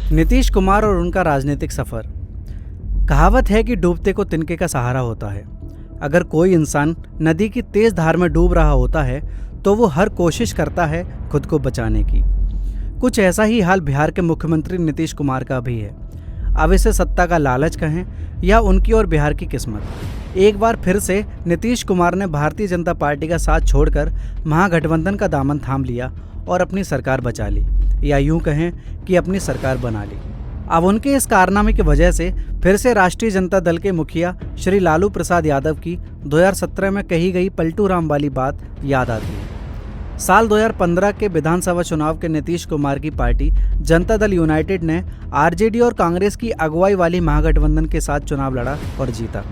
नीतीश कुमार और उनका राजनीतिक सफर। कहावत है कि डूबते को तिनके का सहारा होता है। अगर कोई इंसान नदी की तेज धार में डूब रहा होता है तो वो हर कोशिश करता है खुद को बचाने की। कुछ ऐसा ही हाल बिहार के मुख्यमंत्री नीतीश कुमार का भी है। अब इसे सत्ता का लालच कहें या उनकी और बिहार की किस्मत, एक बार फिर से नीतीश कुमार ने भारतीय जनता पार्टी का साथ छोड़कर महागठबंधन का दामन थाम लिया और अपनी सरकार बचा ली, या यूं कहें कि अपनी सरकार बना ली। अब उनके इस कारनामे की वजह से फिर से राष्ट्रीय जनता दल के मुखिया श्री लालू प्रसाद यादव की 2017 में कही गई पलटू राम वाली बात याद आती है। साल 2015 के विधानसभा चुनाव के नीतीश कुमार की पार्टी जनता दल यूनाइटेड ने आरजेडी और कांग्रेस की अगुवाई वाली महागठबंधन के साथ चुनाव लड़ा और जीता।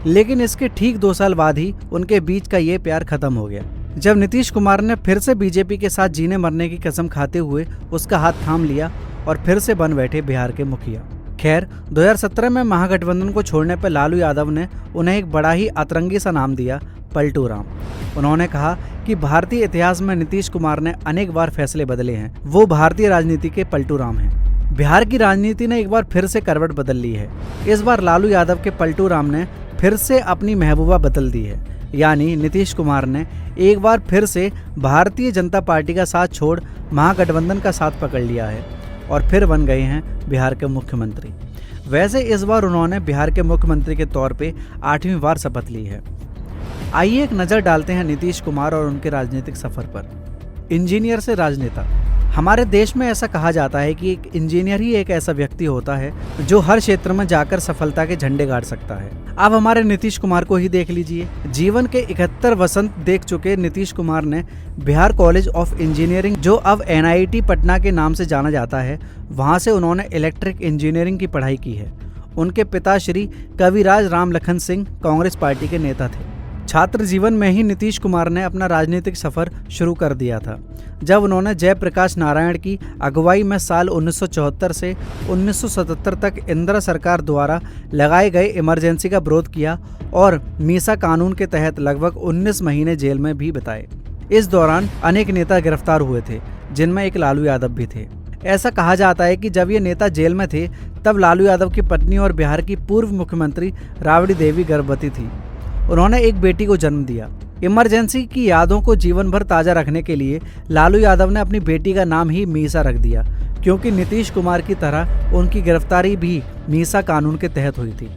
लेकिन इसके ठीक 2 साल बाद ही उनके बीच का ये प्यार खत्म हो गया, जब नीतीश कुमार ने फिर से बीजेपी के साथ जीने मरने की कसम खाते हुए उसका हाथ थाम लिया और फिर से बन बैठे बिहार के मुखिया। खैर, 2017 में महागठबंधन को छोड़ने पर लालू यादव ने उन्हें एक बड़ा ही अतरंगी सा नाम दिया, पलटू राम। उन्होंने कहा कि भारतीय इतिहास में नीतीश कुमार ने अनेक बार फैसले बदले हैं, वो भारतीय राजनीति के पलटू राम हैं। बिहार की राजनीति ने एक बार फिर से करवट बदल ली है। इस बार लालू यादव के पलटू राम ने फिर से अपनी महबूबा बदल दी है, यानी नीतीश कुमार ने एक बार फिर से भारतीय जनता पार्टी का साथ छोड़ महागठबंधन का साथ पकड़ लिया है और फिर बन गए हैं बिहार के मुख्यमंत्री। वैसे इस बार उन्होंने बिहार के मुख्यमंत्री के तौर पे 8वीं बार शपथ ली है। आइए एक नज़र डालते हैं नीतीश कुमार और उनके राजनीतिक सफर पर। इंजीनियर से राजनेता। हमारे देश में ऐसा कहा जाता है कि एक इंजीनियर ही एक ऐसा व्यक्ति होता है जो हर क्षेत्र में जाकर सफलता के झंडे गाड़ सकता है। अब हमारे नीतीश कुमार को ही देख लीजिए। जीवन के 71 वसंत देख चुके नीतीश कुमार ने बिहार कॉलेज ऑफ इंजीनियरिंग, जो अब NIT पटना के नाम से जाना जाता है, वहां से उन्होंने इलेक्ट्रिक इंजीनियरिंग की पढ़ाई की है। उनके पिता श्री कविराज राम लखन सिंह कांग्रेस पार्टी के नेता थे। छात्र जीवन में ही नीतीश कुमार ने अपना राजनीतिक सफर शुरू कर दिया था, जब उन्होंने जयप्रकाश नारायण की अगुवाई में साल 1974 से 1977 तक इंदिरा सरकार द्वारा लगाए गए इमरजेंसी का विरोध किया और मीसा कानून के तहत लगभग 19 महीने जेल में भी बिताए। इस दौरान अनेक नेता गिरफ्तार हुए थे, जिनमें एक लालू यादव भी थे। ऐसा कहा जाता है कि जब ये नेता जेल में थे तब लालू यादव की पत्नी और बिहार की पूर्व मुख्यमंत्री राबड़ी देवी गर्भवती थी। उन्होंने एक बेटी को जन्म दिया। इमरजेंसी की यादों को जीवन भर ताज़ा रखने के लिए लालू यादव ने अपनी बेटी का नाम ही मीसा रख दिया, क्योंकि नीतीश कुमार की तरह उनकी गिरफ्तारी भी मीसा कानून के तहत हुई थी।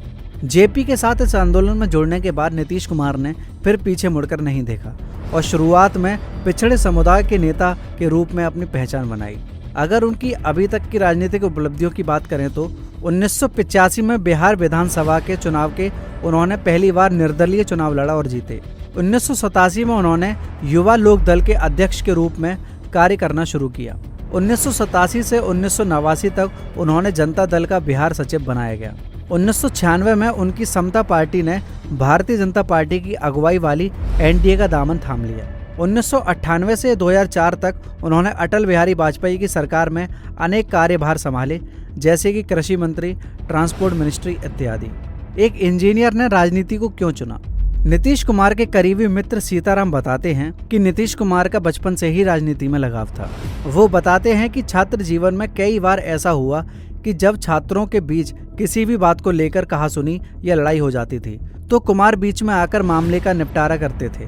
जेपी के साथ इस आंदोलन में जुड़ने के बाद नीतीश कुमार ने फिर पीछे मुड़कर नहीं देखा और शुरुआत में पिछड़े समुदाय के नेता के रूप में अपनी पहचान बनाई। अगर उनकी अभी तक की राजनीतिक उपलब्धियों की बात करें तो 1985 में बिहार विधानसभा के चुनाव के उन्होंने पहली बार निर्दलीय चुनाव लड़ा और जीते। 1987 में उन्होंने युवा लोक दल के अध्यक्ष के रूप में कार्य करना शुरू किया। 1987 से 1989 तक उन्होंने जनता दल का बिहार सचिव बनाया गया। 1996 में उनकी समता पार्टी ने भारतीय जनता पार्टी की अगुवाई वाली NDA का दामन थाम लिया। 1998 से 2004 तक उन्होंने अटल बिहारी वाजपेयी की सरकार में अनेक कार्यभार संभाले, जैसे कि कृषि मंत्री, ट्रांसपोर्ट मिनिस्ट्री इत्यादि। एक इंजीनियर ने राजनीति को क्यों चुना? नीतीश कुमार के करीबी मित्र सीताराम बताते हैं कि नीतीश कुमार का बचपन से ही राजनीति में लगाव था। वो बताते हैं कि छात्र जीवन में कई बार ऐसा हुआ कि जब छात्रों के बीच किसी भी बात को लेकर कहासुनी या लड़ाई हो जाती थी तो कुमार बीच में आकर मामले का निपटारा करते थे।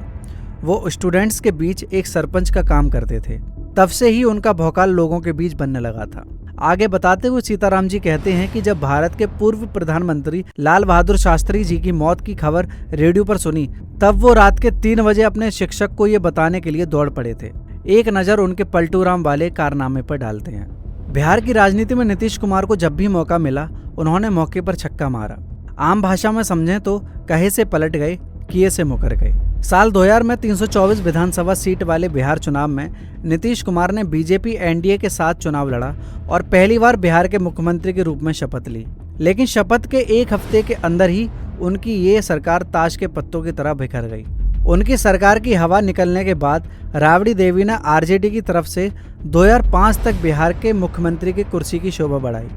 वो स्टूडेंट्स के बीच एक सरपंच का काम करते थे। तब से ही उनका भौकाल लोगों के बीच बनने लगा था। आगे बताते हुए सीताराम जी कहते हैं कि जब भारत के पूर्व प्रधानमंत्री लाल बहादुर शास्त्री जी की मौत की खबर रेडियो पर सुनी, तब वो रात के 3 बजे अपने शिक्षक को ये बताने के लिए दौड़ पड़े थे। एक नज़र उनके पलटू राम वाले कारनामे पर डालते हैं। बिहार की राजनीति में नीतीश कुमार को जब भी मौका मिला उन्होंने मौके पर छक्का मारा। आम भाषा में समझें तो कहे से पलट गए, किए से मुकर गए। साल 2000 में 324 विधानसभा सीट वाले बिहार चुनाव में नीतीश कुमार ने बीजेपी NDA के साथ चुनाव लड़ा और पहली बार बिहार के मुख्यमंत्री के रूप में शपथ ली। लेकिन शपथ के 1 हफ्ते के अंदर ही उनकी ये सरकार ताश के पत्तों की तरह बिखर गई। उनकी सरकार की हवा निकलने के बाद राबड़ी देवी ने RJD की तरफ से 2005 तक बिहार के मुख्यमंत्री की कुर्सी की शोभा बढ़ाई।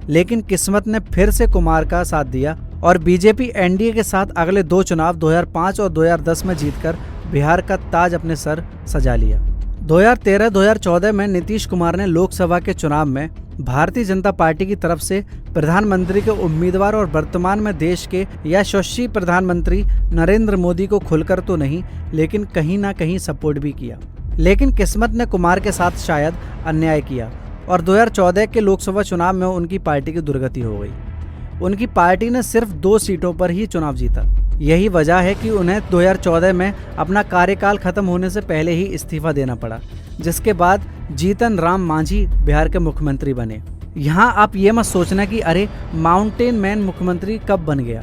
लेकिन किस्मत ने फिर से कुमार का साथ दिया और बीजेपी NDA के साथ अगले 2 चुनाव 2005 और 2010 में जीतकर बिहार का ताज अपने सर सजा लिया। 2013-2014 में नीतीश कुमार ने लोकसभा के चुनाव में भारतीय जनता पार्टी की तरफ से प्रधानमंत्री के उम्मीदवार और वर्तमान में देश के यशस्वी प्रधानमंत्री नरेंद्र मोदी को खुलकर तो नहीं, लेकिन कहीं ना कहीं सपोर्ट भी किया। लेकिन किस्मत ने कुमार के साथ शायद अन्याय किया और 2014 के लोकसभा चुनाव में उनकी पार्टी की दुर्गति हो गई। उनकी पार्टी ने सिर्फ 2 सीटों पर ही चुनाव जीता। यही वजह है कि उन्हें 2014 में अपना कार्यकाल खत्म होने से पहले ही इस्तीफा देना पड़ा, जिसके बाद जीतन राम मांझी बिहार के मुख्यमंत्री बने। यहाँ आप ये मत सोचना कि अरे माउंटेन मैन मुख्यमंत्री कब बन गया।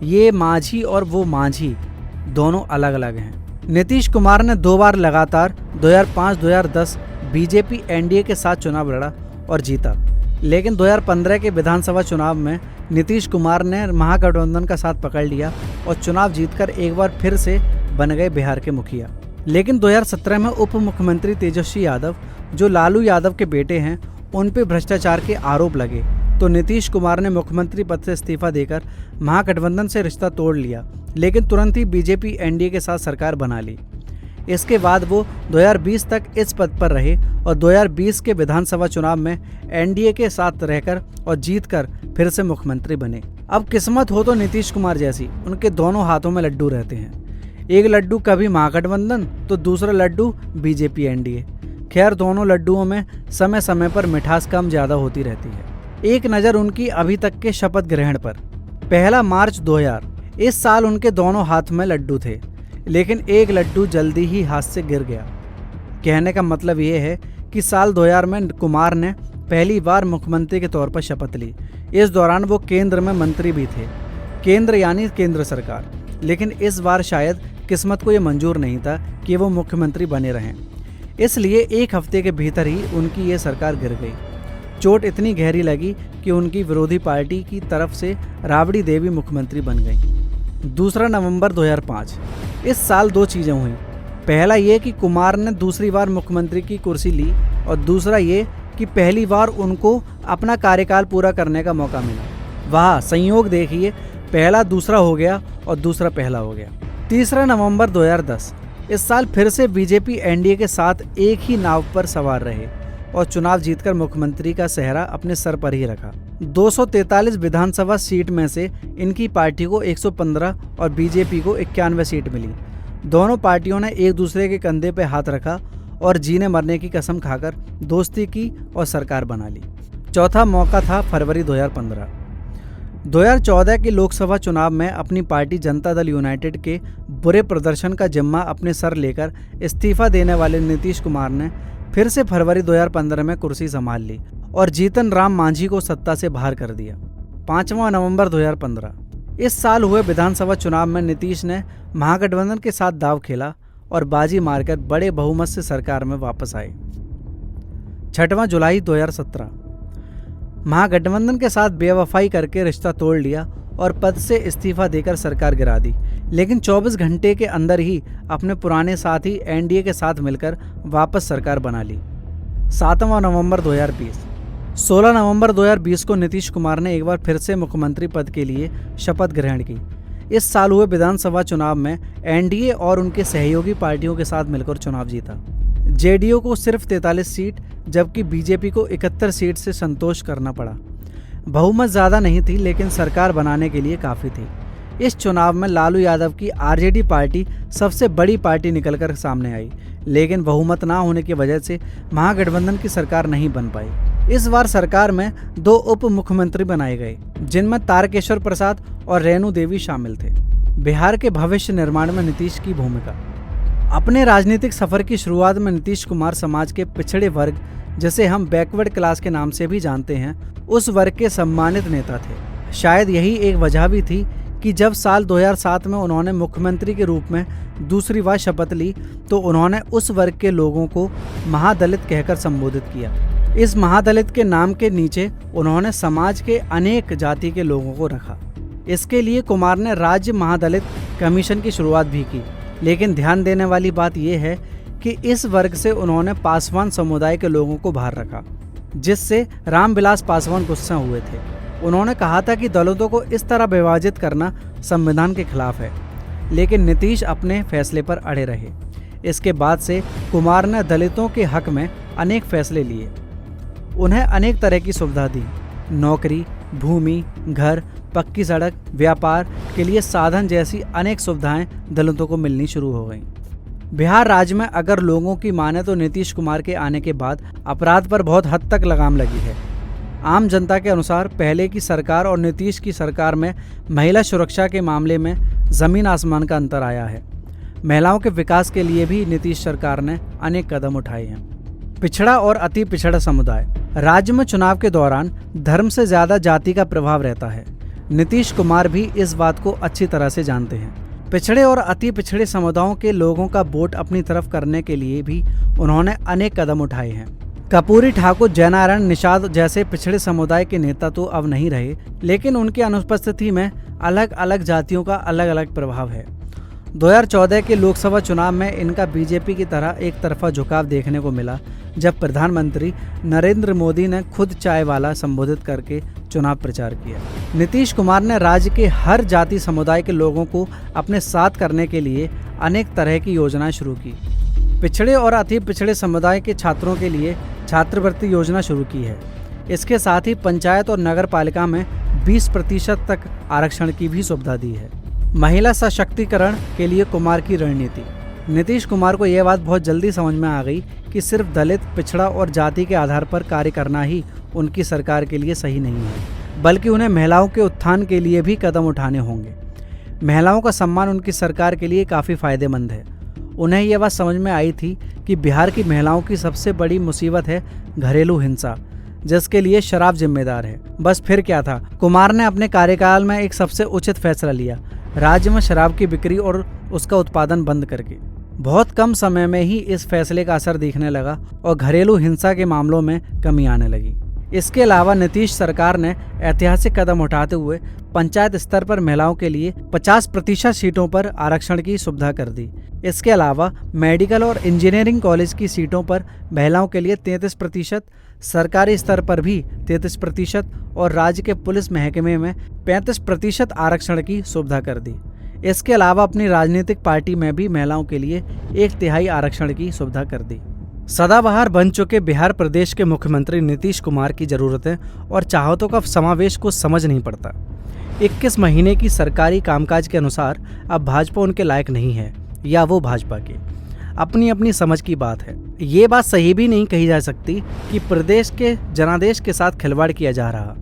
ये मांझी और वो मांझी दोनों अलग अलग हैं। नीतीश कुमार ने 2 बार लगातार 2005-2010 बीजेपी एनडीए के साथ चुनाव लड़ा और जीता, लेकिन 2015 के विधानसभा चुनाव में नीतीश कुमार ने महागठबंधन का साथ पकड़ लिया और चुनाव जीतकर एक बार फिर से बन गए बिहार के मुखिया। लेकिन 2017 में उप मुख्यमंत्री तेजस्वी यादव, जो लालू यादव के बेटे हैं, उन पर भ्रष्टाचार के आरोप लगे तो नीतीश कुमार ने मुख्यमंत्री पद से इस्तीफा देकर महागठबंधन से रिश्ता तोड़ लिया, लेकिन तुरंत ही बीजेपी एनडीए के साथ सरकार बना ली। इसके बाद वो 2020 तक इस पद पर रहे और 2020 के विधानसभा चुनाव में एनडीए के साथ रहकर और जीतकर फिर से मुख्यमंत्री बने। अब किस्मत हो तो नीतीश कुमार जैसी, उनके दोनों हाथों में लड्डू रहते हैं। एक लड्डू कभी महागठबंधन तो दूसरा लड्डू बीजेपी एनडीए। खैर, दोनों लड्डुओं में समय समय पर मिठास कम ज्यादा होती रहती है। एक नज़र उनकी अभी तक के शपथ ग्रहण पर। 1 मार्च 2000, इस साल उनके दोनों हाथ में लड्डू थे, लेकिन एक लड्डू जल्दी ही हाथ से गिर गया। कहने का मतलब ये है कि साल 2000 में कुमार ने पहली बार मुख्यमंत्री के तौर पर शपथ ली। इस दौरान वो केंद्र में मंत्री भी थे, केंद्र यानी केंद्र सरकार। लेकिन इस बार शायद किस्मत को ये मंजूर नहीं था कि वो मुख्यमंत्री बने रहें, इसलिए 1 हफ्ते के भीतर ही उनकी ये सरकार गिर गई। चोट इतनी गहरी लगी कि उनकी विरोधी पार्टी की तरफ से राबड़ी देवी मुख्यमंत्री बन गई। 2 नवंबर 2005, इस साल 2 चीज़ें हुई। पहला ये कि कुमार ने दूसरी बार मुख्यमंत्री की कुर्सी ली और दूसरा ये कि पहली बार उनको अपना कार्यकाल पूरा करने का मौका मिला। वाह, संयोग देखिए, पहला दूसरा हो गया और दूसरा पहला हो गया। 3 नवंबर 2010, इस साल फिर से बीजेपी एनडीए के साथ एक ही नाव पर सवार रहे और चुनाव जीतकर मुख्यमंत्री का सेहरा अपने सर पर ही रखा। 243 विधानसभा सीट में से इनकी पार्टी को 115 और बीजेपी को 91 सीट मिली। दोनों पार्टियों ने एक दूसरे के कंधे पे हाथ रखा और जीने मरने की कसम खाकर दोस्ती की और सरकार बना ली। चौथा मौका था फरवरी 2015। 2014 के लोकसभा चुनाव में अपनी पार्टी जनता दल यूनाइटेड के बुरे प्रदर्शन का जिम्मा अपने सर लेकर इस्तीफा देने वाले नीतीश कुमार ने फिर से फरवरी 2015 में कुर्सी संभाल ली और जीतन राम मांझी को सत्ता से बाहर कर दिया। 5 नवंबर 2015, इस साल हुए विधानसभा चुनाव में नीतीश ने महागठबंधन के साथ दांव खेला और बाजी मारकर बड़े बहुमत से सरकार में वापस आए। 6 जुलाई 2017, महागठबंधन के साथ बेवफाई करके रिश्ता तोड़ लिया और पद से इस्तीफा देकर सरकार गिरा दी, लेकिन 24 घंटे के अंदर ही अपने पुराने साथी एनडीए के साथ मिलकर वापस सरकार बना ली। 7 नवंबर 2020, 16 नवंबर 2020 को नीतीश कुमार ने एक बार फिर से मुख्यमंत्री पद के लिए शपथ ग्रहण की। इस साल हुए विधानसभा चुनाव में एनडीए और उनके सहयोगी पार्टियों के साथ मिलकर चुनाव जीता। जेडीयू को सिर्फ 43 सीट जबकि बीजेपी को 71 सीट से संतोष करना पड़ा। बहुमत ज़्यादा नहीं थी, लेकिन सरकार बनाने के लिए काफ़ी थी। इस चुनाव में लालू यादव की आरजेडी पार्टी सबसे बड़ी पार्टी निकलकर सामने आई, लेकिन बहुमत ना होने की वजह से महागठबंधन की सरकार नहीं बन पाई। इस बार सरकार में 2 उप मुख्यमंत्री बनाए गए, जिनमें तारकेश्वर प्रसाद और रेणु देवी शामिल थे। बिहार के भविष्य निर्माण में नीतीश की भूमिका। अपने राजनीतिक सफर की शुरुआत में नीतीश कुमार समाज के पिछड़े वर्ग, जिसे हम बैकवर्ड क्लास के नाम से भी जानते हैं, उस वर्ग के सम्मानित नेता थे। शायद यही एक वजह भी थी कि जब साल 2007 में उन्होंने मुख्यमंत्री के रूप में दूसरी बार शपथ ली तो उन्होंने उस वर्ग के लोगों को महादलित कहकर संबोधित किया। इस महादलित के नाम के नीचे उन्होंने समाज के अनेक जाति के लोगों को रखा। इसके लिए कुमार ने राज्य महादलित कमीशन की शुरुआत भी की, लेकिन ध्यान देने वाली बात यह है कि इस वर्ग से उन्होंने पासवान समुदाय के लोगों को बाहर रखा, जिससे रामविलास पासवान गुस्सा हुए थे। उन्होंने कहा था कि दलितों को इस तरह विभाजित करना संविधान के खिलाफ है, लेकिन नीतीश अपने फैसले पर अड़े रहे। इसके बाद से कुमार ने दलितों के हक में अनेक फैसले लिए। उन्हें अनेक तरह की सुविधा दी। नौकरी, भूमि, घर, पक्की सड़क, व्यापार के लिए साधन जैसी अनेक सुविधाएं दलितों को मिलनी शुरू हो गईं। बिहार राज्य में अगर लोगों की माने तो नीतीश कुमार के आने के बाद अपराध पर बहुत हद तक लगाम लगी है। आम जनता के अनुसार पहले की सरकार और नीतीश की सरकार में महिला सुरक्षा के मामले में जमीन आसमान का अंतर आया है। महिलाओं के विकास के लिए भी नीतीश सरकार ने अनेक कदम उठाए हैं। पिछड़ा और अति पिछड़ा समुदाय। राज्य में चुनाव के दौरान धर्म से ज्यादा जाति का प्रभाव रहता है। नीतीश कुमार भी इस बात को अच्छी तरह से जानते हैं। पिछड़े और अति पिछड़े समुदायों के लोगों का वोट अपनी तरफ करने के लिए भी उन्होंने अनेक कदम उठाए हैं। कर्पूरी ठाकुर, जयनारायण निषाद जैसे पिछड़े समुदाय के नेता तो अब नहीं रहे, लेकिन उनकी अनुपस्थिति में अलग अलग जातियों का अलग अलग प्रभाव है। 2014 के लोकसभा चुनाव में इनका बीजेपी की तरह एक तरफा झुकाव देखने को मिला, जब प्रधानमंत्री नरेंद्र मोदी ने खुद चाय वाला संबोधित करके चुनाव प्रचार किया। नीतीश कुमार ने राज्य के हर जाति समुदाय के लोगों को अपने साथ करने के लिए अनेक तरह की योजनाएं शुरू की। पिछड़े और अति पिछड़े समुदाय के छात्रों के लिए छात्रवृत्ति योजना शुरू की है। इसके साथ ही पंचायत और नगर पालिका में 20% तक आरक्षण की भी सुविधा दी है। महिला सशक्तिकरण के लिए कुमार की रणनीति। नीतीश कुमार को यह बात बहुत जल्दी समझ में आ गई कि सिर्फ दलित, पिछड़ा और जाति के आधार पर कार्य करना ही उनकी सरकार के लिए सही नहीं है, बल्कि उन्हें महिलाओं के उत्थान के लिए भी कदम उठाने होंगे। महिलाओं का सम्मान उनकी सरकार के लिए काफ़ी फायदेमंद है। उन्हें यह बात समझ में आई थी कि बिहार की महिलाओं की सबसे बड़ी मुसीबत है घरेलू हिंसा, जिसके लिए शराब जिम्मेदार है। बस फिर क्या था, कुमार ने अपने कार्यकाल में एक सबसे उचित फैसला लिया, राज्य में शराब की बिक्री और उसका उत्पादन बंद करके। बहुत कम समय में ही इस फैसले का असर दिखने लगा और घरेलू हिंसा के मामलों में कमी आने लगी। इसके अलावा नीतीश सरकार ने ऐतिहासिक कदम उठाते हुए पंचायत स्तर पर महिलाओं के लिए 50% सीटों पर आरक्षण की सुविधा कर दी। इसके अलावा मेडिकल और इंजीनियरिंग कॉलेज की सीटों पर महिलाओं के लिए 33%, सरकारी स्तर पर भी 33% और राज्य के पुलिस महकमे में 35% आरक्षण की सुविधा कर दी। इसके अलावा अपनी राजनीतिक पार्टी में भी महिलाओं के लिए 1/3 आरक्षण की सुविधा कर दी। सदाबहार बन चुके बिहार प्रदेश के मुख्यमंत्री नीतीश कुमार की जरूरतें और चाहतों का समावेश को समझ नहीं पड़ता। 21 महीने की सरकारी कामकाज के अनुसार अब भाजपा उनके लायक नहीं है, या वो भाजपा के। अपनी अपनी समझ की बात है। ये बात सही भी नहीं कही जा सकती कि प्रदेश के जनादेश के साथ खिलवाड़ किया जा रहा।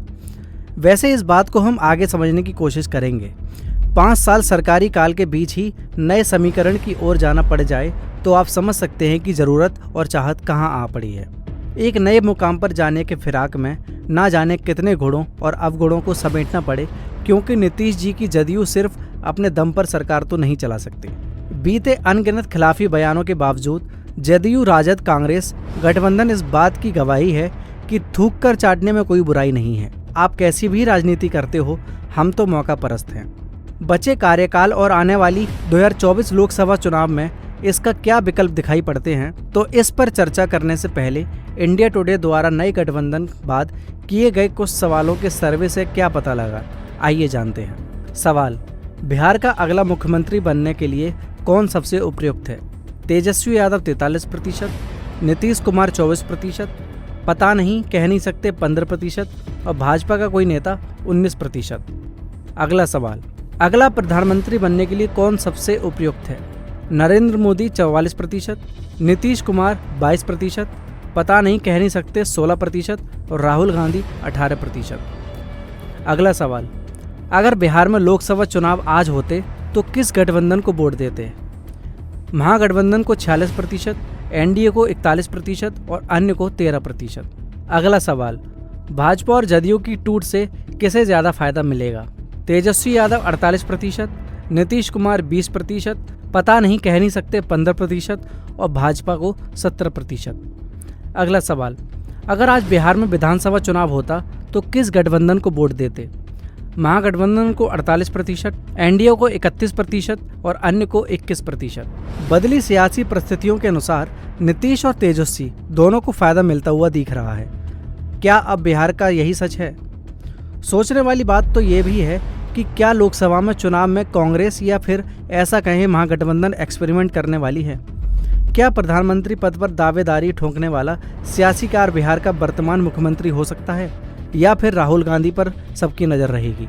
वैसे इस बात को हम आगे समझने की कोशिश करेंगे। 5 साल सरकारी काल के बीच ही नए समीकरण की ओर जाना पड़ जाए तो आप समझ सकते हैं कि ज़रूरत और चाहत कहाँ आ पड़ी है। एक नए मुकाम पर जाने के फिराक में ना जाने कितने गुणों और अवगुणों को समेटना पड़े, क्योंकि नीतीश जी की जदयू सिर्फ अपने दम पर सरकार तो नहीं चला सकती। बीते अनगिनत खिलाफी बयानों के बावजूद जदयू राजद कांग्रेस गठबंधन इस बात की गवाही है कि थूक कर चाटने में कोई बुराई नहीं है। आप कैसी भी राजनीति करते हो, हम तो मौका परस्त हैं। बचे कार्यकाल और आने वाली 2024 लोकसभा चुनाव में इसका क्या विकल्प दिखाई पड़ते हैं, तो इस पर चर्चा करने से पहले इंडिया टुडे द्वारा नए गठबंधन बाद किए गए कुछ सवालों के सर्वे से क्या पता लगा, आइए जानते हैं। सवाल: बिहार का अगला मुख्यमंत्री बनने के लिए कौन सबसे उपयुक्त है? तेजस्वी यादव 43%, नीतीश कुमार 24%, पता नहीं, कह नहीं सकते 15% और भाजपा का कोई नेता 19%। अगला सवाल: अगला प्रधानमंत्री बनने के लिए कौन सबसे उपयुक्त है? नरेंद्र मोदी 44%, नीतीश कुमार 22%, पता नहीं, कह नहीं सकते 16% और राहुल गांधी 18%। अगला सवाल: अगर बिहार में लोकसभा चुनाव आज होते तो किस गठबंधन को वोट देते? महागठबंधन को 46%, एनडीए को 41% और अन्य को 13%। अगला सवाल: भाजपा और जदयू की टूट से किसे ज़्यादा फायदा मिलेगा? तेजस्वी यादव 48%, नीतीश कुमार 20%, पता नहीं, कह नहीं सकते 15% और भाजपा को 17%। अगला सवाल: अगर आज बिहार में विधानसभा चुनाव होता तो किस गठबंधन को वोट देते? महागठबंधन को 48%, एनडीए को 31% और अन्य को 21%। बदली सियासी परिस्थितियों के अनुसार नीतीश और तेजस्वी दोनों को फायदा मिलता हुआ दिख रहा है। क्या अब बिहार का यही सच है? सोचने वाली बात तो ये भी है कि क्या लोकसभा में चुनाव में कांग्रेस या फिर ऐसा कहें महागठबंधन एक्सपेरिमेंट करने वाली है? क्या प्रधानमंत्री पद पर दावेदारी ठोंकने वाला सियासी कार बिहार का वर्तमान मुख्यमंत्री हो सकता है, या फिर राहुल गांधी पर सबकी नज़र रहेगी?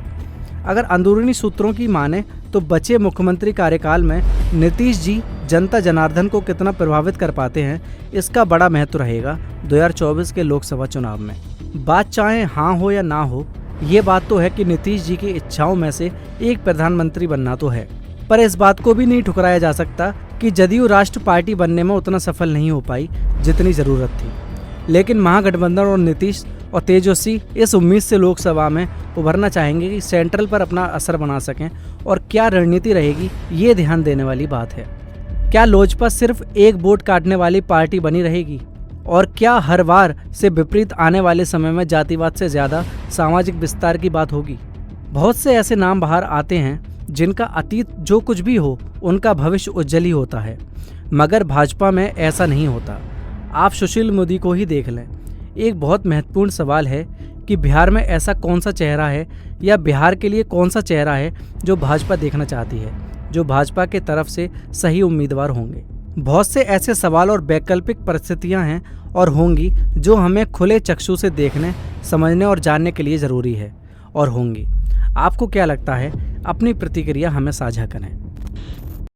अगर अंदरूनी सूत्रों की माने तो बचे मुख्यमंत्री कार्यकाल में नीतीश जी जनता जनार्दन को कितना प्रभावित कर पाते हैं, इसका बड़ा महत्व रहेगा 2024 के लोकसभा चुनाव में। बात चाहे हाँ हो या ना हो, ये बात तो है कि नीतीश जी की इच्छाओं में से एक प्रधानमंत्री बनना तो है, पर इस बात को भी नहीं ठुकराया जा सकता कि जदयू राष्ट्र पार्टी बनने में उतना सफल नहीं हो पाई जितनी ज़रूरत थी। लेकिन महागठबंधन और नीतीश और तेजस्वी इस उम्मीद से लोकसभा में उभरना चाहेंगे कि सेंट्रल पर अपना असर बना सकें, और क्या रणनीति रहेगी ये ध्यान देने वाली बात है। क्या लोजपा सिर्फ एक वोट काटने वाली पार्टी बनी रहेगी, और क्या हर बार से विपरीत आने वाले समय में जातिवाद से ज़्यादा सामाजिक विस्तार की बात होगी? बहुत से ऐसे नाम बाहर आते हैं जिनका अतीत जो कुछ भी हो उनका भविष्य उज्जवल ही होता है, मगर भाजपा में ऐसा नहीं होता। आप सुशील मोदी को ही देख लें। एक बहुत महत्वपूर्ण सवाल है कि बिहार में ऐसा कौन सा चेहरा है, या बिहार के लिए कौन सा चेहरा है जो भाजपा देखना चाहती है, जो भाजपा के तरफ से सही उम्मीदवार होंगे। बहुत से ऐसे सवाल और वैकल्पिक परिस्थितियां हैं और होंगी जो हमें खुले चक्षु से देखने, समझने और जानने के लिए ज़रूरी है और होंगी। आपको क्या लगता है? अपनी प्रतिक्रिया हमें साझा करें।